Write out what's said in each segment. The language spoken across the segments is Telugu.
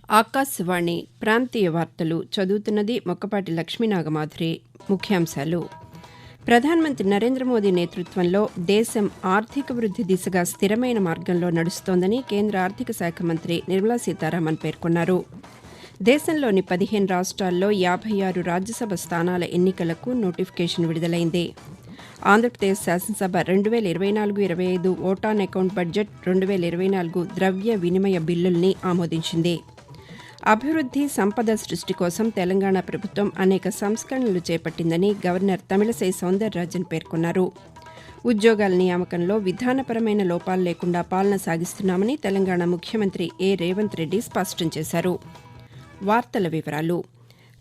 ఆకాశవాణి ప్రాంతీయ వార్తలు చదువుతున్నది మొక్కపాటి లక్ష్మీనాగమాధురి. ముఖ్యాంశాలు: ప్రధానమంత్రి నరేంద్ర మోదీ నేతృత్వంలో దేశం ఆర్థిక వృద్ది దిశగా స్థిరమైన మార్గంలో నడుస్తోందని కేంద్ర ఆర్థిక శాఖ మంత్రి నిర్మలా సీతారామన్ పేర్కొన్నారు. దేశంలోని 15 రాష్ట్రాల్లో 56 రాజ్యసభ స్థానాల ఎన్నికలకు నోటిఫికేషన్ విడుదలైంది. ఆంధ్రప్రదేశ్ శాసనసభ 2024-25 ఓట్ ఆన్ అకౌంట్ బడ్జెట్ 2024 ద్రవ్య వినిమయ బిల్లుల్ని ఆమోదించింది. అభివృద్ది, సంపద సృష్టి కోసం తెలంగాణ ప్రభుత్వం అనేక సంస్కరణలు చేపట్టిందని గవర్నర్ తమిళసై సౌందరరాజన్ పేర్కొన్నారు. ఉద్యోగాల నియామకంలో విధానపరమైన లోపాలు లేకుండా పాలన సాగిస్తున్నామని తెలంగాణ ముఖ్యమంత్రి రేవంత్ రెడ్డి స్పష్టం చేశారు. వార్తల వివరాలు: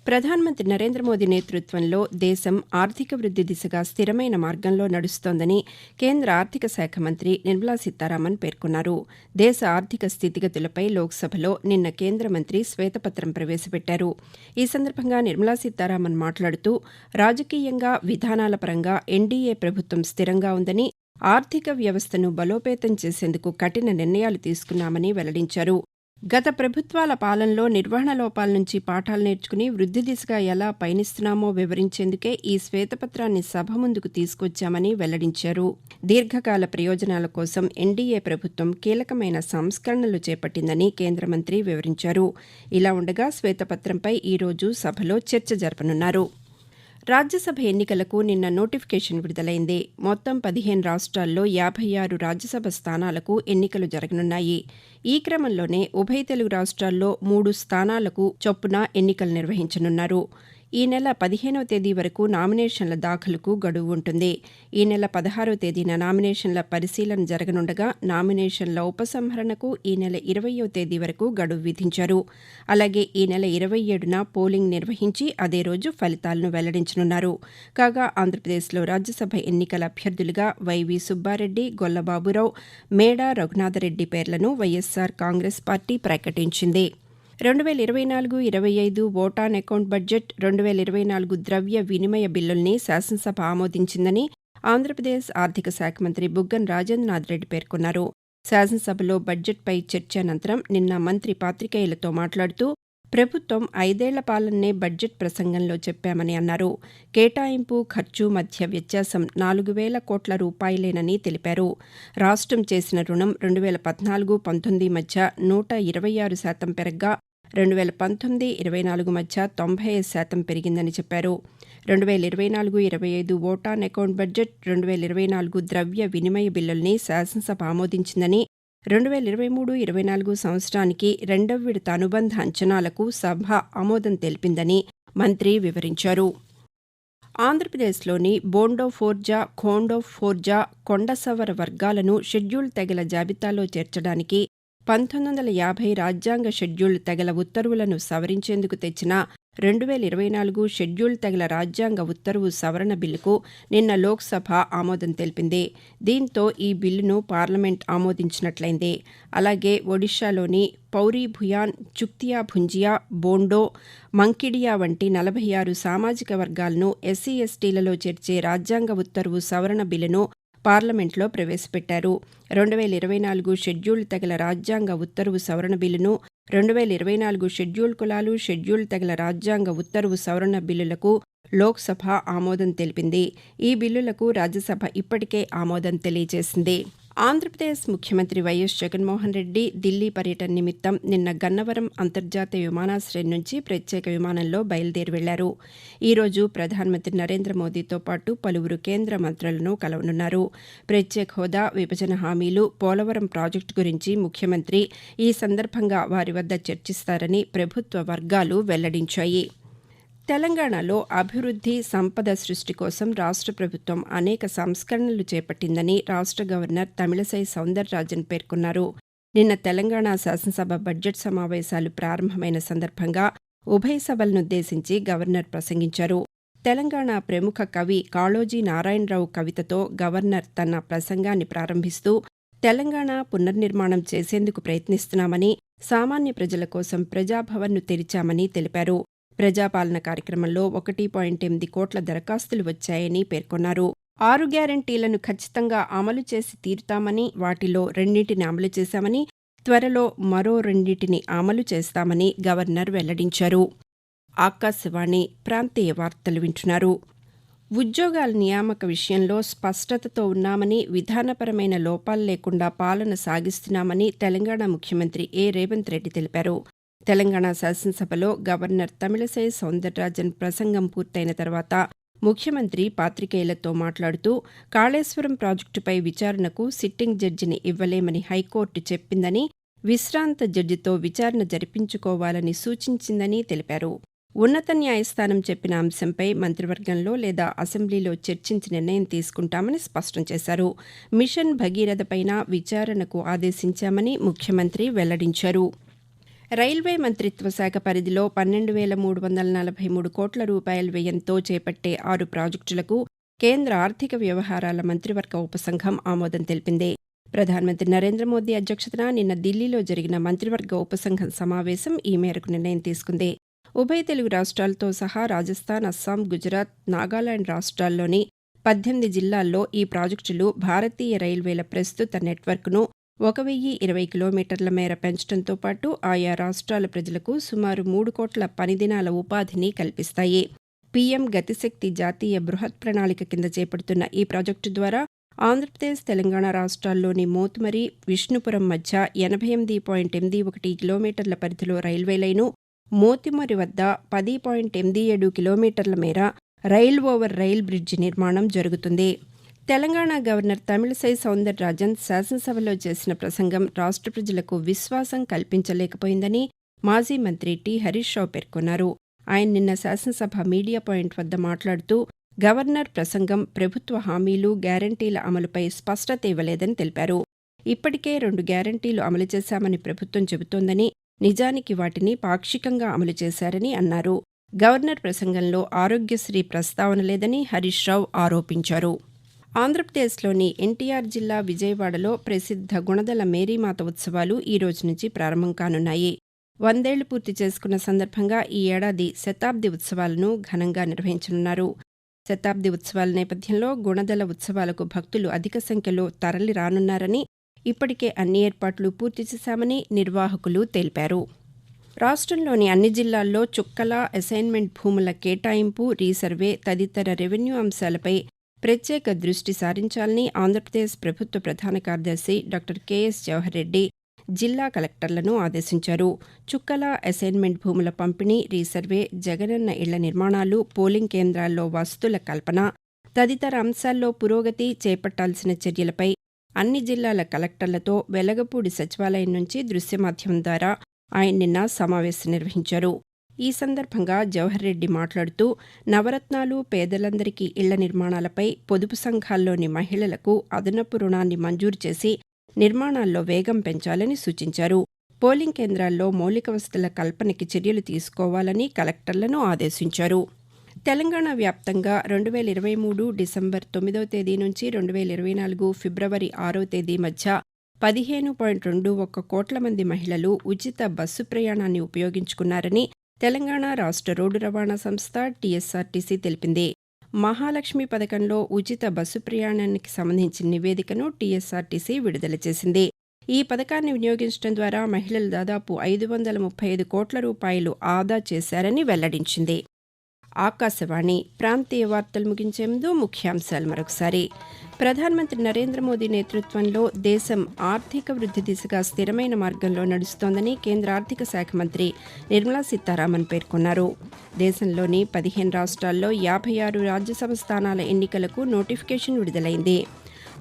ప్రధానమంత్రి నరేంద్ర మోదీ నేతృత్వంలో దేశం ఆర్థిక వృద్ది దిశగా స్థిరమైన మార్గంలో నడుస్తోందని కేంద్ర ఆర్థిక శాఖ మంత్రి నిర్మలా సీతారామన్ పేర్కొన్నారు. దేశ ఆర్థిక స్థితిగతులపై లోక్సభలో నిన్న కేంద్ర మంత్రి శ్వేతపత్రం ప్రవేశపెట్టారు. ఈ సందర్భంగా నిర్మలా సీతారామన్ మాట్లాడుతూ, రాజకీయంగా, విధానాల పరంగా ఎన్డీఏ ప్రభుత్వం స్థిరంగా ఉందని, ఆర్థిక వ్యవస్థను బలోపేతం చేసేందుకు కఠిన నిర్ణయాలు తీసుకున్నామని వెల్లడించారు. గత ప్రభుత్వాల పాలనలో నిర్వహణ లోపాల నుంచి పాఠాలు నేర్చుకుని వృద్ది దిశగా ఎలా పయనిస్తున్నామో వివరించేందుకే ఈ శ్వేతపత్రాన్ని సభ ముందుకు తీసుకొచ్చామని వెల్లడించారు. దీర్ఘకాల ప్రయోజనాల కోసం ఎన్డీఏ ప్రభుత్వం కీలకమైన సంస్కరణలు చేపట్టిందని కేంద్ర మంత్రి వివరించారు. ఇలా ఉండగా శ్వేతపత్రంపై ఈరోజు సభలో చర్చ జరపనున్నారు. రాజ్యసభ ఎన్నికలకు నిన్న నోటిఫికేషన్ విడుదలైంది. మొత్తం 15 రాష్ట్రాల్లో 56 రాజ్యసభ స్థానాలకు ఎన్నికలు జరగనున్నాయి. ఈ క్రమంలోనే ఉభయ తెలుగు రాష్ట్రాల్లో 3 స్థానాలకు చొప్పున ఎన్నికలు నిర్వహించనున్నారు. ఈ నెల 15వ తేదీ వరకు నామినేషన్ల దాఖలుకు గడువు ఉంటుంది. ఈ నెల 16వ తేదీన నామినేషన్ల పరిశీలన జరగనుండగా నామినేషన్ల ఉపసంహరణకు ఈ నెల 20వ తేదీ వరకు గడువు విధించారు. అలాగే ఈ నెల 27న పోలింగ్ నిర్వహించి అదే రోజు ఫలితాలను వెల్లడించనున్నారు. కాగా ఆంధ్రప్రదేశ్లో రాజ్యసభ ఎన్నికల అభ్యర్థులుగా వైవీ సుబ్బారెడ్డి, గొల్లబాబురావు, మేడా రఘునాథరెడ్డి పేర్లను వైఎస్సార్ కాంగ్రెస్ పార్టీ ప్రకటించింది. 2024-25 ఓట్ ఆన్ అకౌంట్ బడ్జెట్ 2024 ద్రవ్య వినిమయ బిల్లుల్ని శాసనసభ ఆమోదించిందని ఆంధ్రప్రదేశ్ ఆర్థిక శాఖ మంత్రి బుగ్గన రాజేంద్రనాథ్ రెడ్డి పేర్కొన్నారు. శాసనసభలో బడ్జెట్పై చర్చ అనంతరం నిన్న మంత్రి పాతికేయులతో మాట్లాడుతూ, ప్రభుత్వం 5 ఏళ్ల పాలననే బడ్జెట్ ప్రసంగంలో చెప్పామని అన్నారు. కేటాయింపు, ఖర్చు మధ్య వ్యత్యాసం 4,000 కోట్ల రూపాయలేనని తెలిపారు. రాష్ట్రం చేసిన రుణం 2014-19 మధ్య 126% పెరగ్గా 2019-24 మధ్య 95% పెరిగిందని చెప్పారు. 2024-25 ఓట్ ఆన్ అకౌంట్ బడ్జెట్ 2024 ద్రవ్య వినిమయ బిల్లుల్ని శాసనసభ ఆమోదించిందని, 2023-24 సంవత్సరానికి రెండవ విడత అనుబంధ అంచనాలకు సభ ఆమోదం తెలిపిందని మంత్రి వివరించారు. ఆంధ్రప్రదేశ్లోని బోండోఫోర్జా, ఖోండోఫోర్జా, కొండసవర వర్గాలను షెడ్యూల్ తెగల జాబితాలో చేర్చడానికి 1950 రాజ్యాంగ షెడ్యూల్ తెగల ఉత్తర్వులను సవరించేందుకు తెచ్చిన 2024 షెడ్యూల్ తెగల రాజ్యాంగ ఉత్తర్వు సవరణ బిల్లుకు నిన్న లోక్సభ ఆమోదం తెలిపింది. దీంతో ఈ బిల్లును పార్లమెంట్ ఆమోదించినట్లయింది. అలాగే ఒడిషాలోని పౌరీ భుయాన్, చుక్తియా భుంజియా, బోండో, మంకిడియా వంటి 46 సామాజిక వర్గాలను ఎస్సీ ఎస్టీలలో చేర్చే రాజ్యాంగ ఉత్తర్వు సవరణ బిల్లును పార్లమెంట్లో ప్రవేశపెట్టారు. 2024 షెడ్యూల్ తెగల రాజ్యాంగ ఉత్తర్వు సవరణ బిల్లును, 2024 షెడ్యూల్ కులాలు, షెడ్యూల్ తెగల రాజ్యాంగ ఉత్తర్వు సవరణ బిల్లులకు లోక్సభ ఆమోదం తెలిపింది. ఈ బిల్లులకు రాజ్యసభ ఇప్పటికే ఆమోదం తెలియజేసింది. ఆంధ్రప్రదేశ్ ముఖ్యమంత్రి వైఎస్ జగన్మోహన్ రెడ్డి ఢిల్లీ పర్యటన నిమిత్తం నిన్న గన్నవరం అంతర్జాతీయ విమానాశ్రయం నుంచి ప్రత్యేక విమానంలో బయలుదేరి వెళ్లారు. ఈరోజు ప్రధానమంత్రి నరేంద్ర మోదీతో పాటు పలువురు కేంద్ర మంత్రులను కలవనున్నారు. ప్రత్యేక హోదా, విభజన హామీలు, పోలవరం ప్రాజెక్టు గురించి ముఖ్యమంత్రి ఈ సందర్భంగా వారి వద్ద చర్చిస్తారని ప్రభుత్వ వర్గాలు వెల్లడించాయి. తెలంగాణలో అభివృద్ది, సంపద సృష్టి కోసం రాష్ట్ర ప్రభుత్వం అనేక సంస్కరణలు చేపట్టిందని రాష్ట్ర గవర్నర్ తమిళసై సౌందరరాజన్ పేర్కొన్నారు. నిన్న తెలంగాణ శాసనసభ బడ్జెట్ సమావేశాలు ప్రారంభమైన సందర్భంగా ఉభయ సభలనుద్దేశించి గవర్నర్ ప్రసంగించారు. తెలంగాణ ప్రముఖ కవి కాళోజీ నారాయణరావు కవితతో గవర్నర్ తన ప్రసంగాన్ని ప్రారంభిస్తూ, తెలంగాణ పునర్నిర్మాణం చేసేందుకు ప్రయత్నిస్తున్నామని, సామాన్య ప్రజల కోసం ప్రజాభవన్ను తెరిచామని తెలిపారు. ప్రజాపాలన కార్యక్రమంలో 1.8 కోట్ల దరఖాస్తులు వచ్చాయని పేర్కొన్నారు. 6 గ్యారంటీలను ఖచ్చితంగా అమలు చేసి తీరుతామని, వాటిలో 2ంటిని అమలు చేశామని, త్వరలో మరో 2 అమలు చేస్తామని గవర్నర్ వెల్లడించారు. ఆకాశవాణి ప్రాంతీయ వార్తలు వింటున్నారు. ఉద్యోగాల నియామక విషయంలో స్పష్టతతో ఉన్నామని, విధానపరమైన లోపాలు లేకుండా పాలన సాగిస్తున్నామని తెలంగాణ ముఖ్యమంత్రి రేవంత్ రెడ్డి తెలిపారు. తెలంగాణ శాసనసభలో గవర్నర్ తమిళసై సౌందరరాజన్ ప్రసంగం పూర్తయిన తర్వాత ముఖ్యమంత్రి పాతికేయులతో మాట్లాడుతూ, కాళేశ్వరం ప్రాజెక్టుపై విచారణకు సిట్టింగ్ జడ్జిని ఇవ్వలేమని హైకోర్టు చెప్పిందని, విశ్రాంత జడ్జితో విచారణ జరిపించుకోవాలని సూచించిందని తెలిపారు. ఉన్నత న్యాయస్థానం చెప్పిన అంశంపై మంత్రివర్గంలో లేదా అసెంబ్లీలో చర్చించి నిర్ణయం తీసుకుంటామని స్పష్టం చేశారు. మిషన్ భగీరథపైన విచారణకు ఆదేశించామని ముఖ్యమంత్రి వెల్లడించారు. రైల్వే మంత్రిత్వ శాఖ పరిధిలో 12,343 కోట్ల రూపాయల వ్యయంతో చేపట్టే 6 ప్రాజెక్టులకు కేంద్ర ఆర్థిక వ్యవహారాల మంత్రివర్గ ఉపసంఘం ఆమోదం తెలిపింది. ప్రధానమంత్రి నరేంద్ర మోదీ అధ్యక్షతన నిన్న ఢిల్లీలో జరిగిన మంత్రివర్గ ఉపసంఘం సమావేశం ఈ మేరకు నిర్ణయం తీసుకుంది. ఉభయ తెలుగు రాష్ట్రాలతో సహా రాజస్థాన్, అస్సాం, గుజరాత్, నాగాలాండ్ రాష్ట్రాల్లోని 18 జిల్లాల్లో ఈ ప్రాజెక్టులు భారతీయ రైల్వేల ప్రస్తుత నెట్వర్క్ను 1,020 కిలోమీటర్ల మేర పెంచడంతో పాటు ఆయా రాష్ట్రాల ప్రజలకు సుమారు 3 కోట్ల పని దినాల ఉపాధిని కల్పిస్తాయి. పీఎం గతిశక్తి జాతీయ బృహత్ ప్రణాళిక కింద చేపడుతున్న ఈ ప్రాజెక్టు ద్వారా ఆంధ్రప్రదేశ్, తెలంగాణ రాష్ట్రాల్లోని మోతుమరి, విష్ణుపురం మధ్య 88.81 కిలోమీటర్ల పరిధిలో రైల్వే లైను, మోతిమరి వద్ద 10.87 కిలోమీటర్ల మేర రైల్ ఓవర్ రైల్ బ్రిడ్జి నిర్మాణం జరుగుతుంది. తెలంగాణ గవర్నర్ తమిళసై సౌందరరాజన్ శాసనసభలో చేసిన ప్రసంగం రాష్ట్ర ప్రజలకు విశ్వాసం కల్పించలేకపోయిందని మాజీ మంత్రి టి. హరీష్ రావు పేర్కొన్నారు. ఆయన నిన్న శాసనసభ మీడియా పాయింట్ వద్ద మాట్లాడుతూ, గవర్నర్ ప్రసంగం ప్రభుత్వ హామీలు, గ్యారంటీల అమలుపై స్పష్టత ఇవ్వలేదని తెలిపారు. ఇప్పటికే 2 గ్యారంటీలు అమలు చేశామని ప్రభుత్వం చెబుతోందని, నిజానికి వాటిని పాక్షికంగా అమలు చేశారని అన్నారు. గవర్నర్ ప్రసంగంలో ఆరోగ్యశ్రీ ప్రస్తావన లేదని హరీష్ రావు ఆరోపించారు. ఆంధ్రప్రదేశ్లోని ఎన్టీఆర్ జిల్లా విజయవాడలో ప్రసిద్ధ గుణదల మేరీమాత ఉత్సవాలు ఈ రోజు నుంచి ప్రారంభం కానున్నాయి. 100 ఏళ్లు పూర్తి చేసుకున్న సందర్భంగా ఈ ఏడాది శతాబ్ది ఉత్సవాలను ఘనంగా నిర్వహించనున్నారు. శతాబ్ది ఉత్సవాల నేపథ్యంలో గుణదల ఉత్సవాలకు భక్తులు అధిక సంఖ్యలో తరలి రానున్నారని, ఇప్పటికే అన్ని ఏర్పాట్లు పూర్తి చేశామని నిర్వాహకులు తెలిపారు. రాష్ట్రంలోని అన్ని జిల్లాల్లో చుక్కల, అసైన్మెంట్ భూముల కేటాయింపు, రీసర్వే తదితర రెవెన్యూ అంశాలపై ప్రత్యేక దృష్టి సారించాలని ఆంధ్రప్రదేశ్ ప్రభుత్వ ప్రధాన కార్యదర్శి డాక్టర్ కెఎస్ జవహర్ రెడ్డి జిల్లా కలెక్టర్లను ఆదేశించారు. చుక్కల, అసైన్మెంట్ భూముల పంపిణీ, రీసర్వే, జగనన్న ఇళ్ల నిర్మాణాలు, పోలింగ్ కేంద్రాల్లో వసతుల కల్పన తదితర అంశాల్లో పురోగతి, చేపట్టాల్సిన చర్యలపై అన్ని జిల్లాల కలెక్టర్లతో వెలగపూడి సచివాలయం నుంచి దృశ్య మాధ్యమం ద్వారా ఆయన నిన్న సమావేశం నిర్వహించారు. ఈ సందర్భంగా జవహర్ రెడ్డి మాట్లాడుతూ, నవరత్నాలు, పేదలందరికీ ఇళ్ల నిర్మాణాలపై పొదుపు సంఘాల్లోని మహిళలకు అదనపు రుణాన్ని మంజూరు చేసి నిర్మాణాల్లో వేగం పెంచాలని సూచించారు. పోలింగ్ కేంద్రాల్లో మౌలిక వసతుల కల్పనకి చర్యలు తీసుకోవాలని కలెక్టర్లను ఆదేశించారు. తెలంగాణ వ్యాప్తంగా 2023 డిసెంబర్ 9వ తేదీ నుంచి 2024 ఫిబ్రవరి 6వ తేదీ మధ్య 15.21 కోట్ల మంది మహిళలు ఉచిత బస్సు ప్రయాణాన్ని ఉపయోగించుకున్నారని తెలంగాణ రాష్ట్ర రోడ్డు రవాణా సంస్థ టీఎస్ఆర్టీసీ తెలిపింది. మహాలక్ష్మి పథకంలో ఉచిత బస్సు ప్రయాణానికి సంబంధించిన నివేదికను టీఎస్ఆర్టీసీ విడుదల చేసింది. ఈ పథకాన్ని వినియోగించడం ద్వారా మహిళలు దాదాపు 535 కోట్ల రూపాయలు ఆదా చేశారని వెల్లడించింది. ఆకాశవాణి ప్రాంతీయ వార్తలు ముగించే ముందు ముఖ్యాంశాలు మరొకసారి. ప్రధానమంత్రి నరేంద్ర మోదీ నేతృత్వంలో దేశం ఆర్థిక వృద్ధి దిశగా స్థిరమైన మార్గంలో నడుస్తోందని కేంద్ర ఆర్థిక శాఖ మంత్రి నిర్మలా సీతారామన్ పేర్కొన్నారు. దేశంలోని 15 రాష్ట్రాల్లో 56 రాజ్యసభ స్థానాల ఎన్నికలకు నోటిఫికేషన్ విడుదలైంది.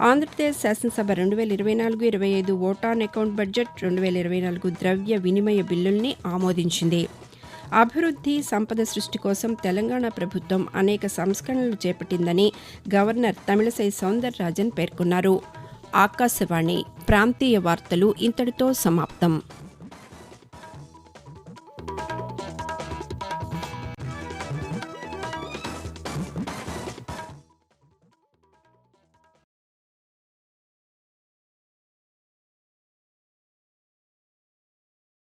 ఆంధ్రప్రదేశ్ శాసనసభ 2024-25 ఓట్ ఆన్ అకౌంట్ బడ్జెట్ 2024 ద్రవ్య వినిమయ బిల్లుల్ని ఆమోదించింది. అభివృద్ధి, సంపద సృష్టి కోసం తెలంగాణ ప్రభుత్వం అనేక సంస్కరణలు చేపట్టిందని గవర్నర్ తమిళసై సౌందరరాజన్ పేర్కొన్నారు. ఆకాశవాణి ప్రాంతీయ వార్తలు ఇంతటితో సమాప్తం.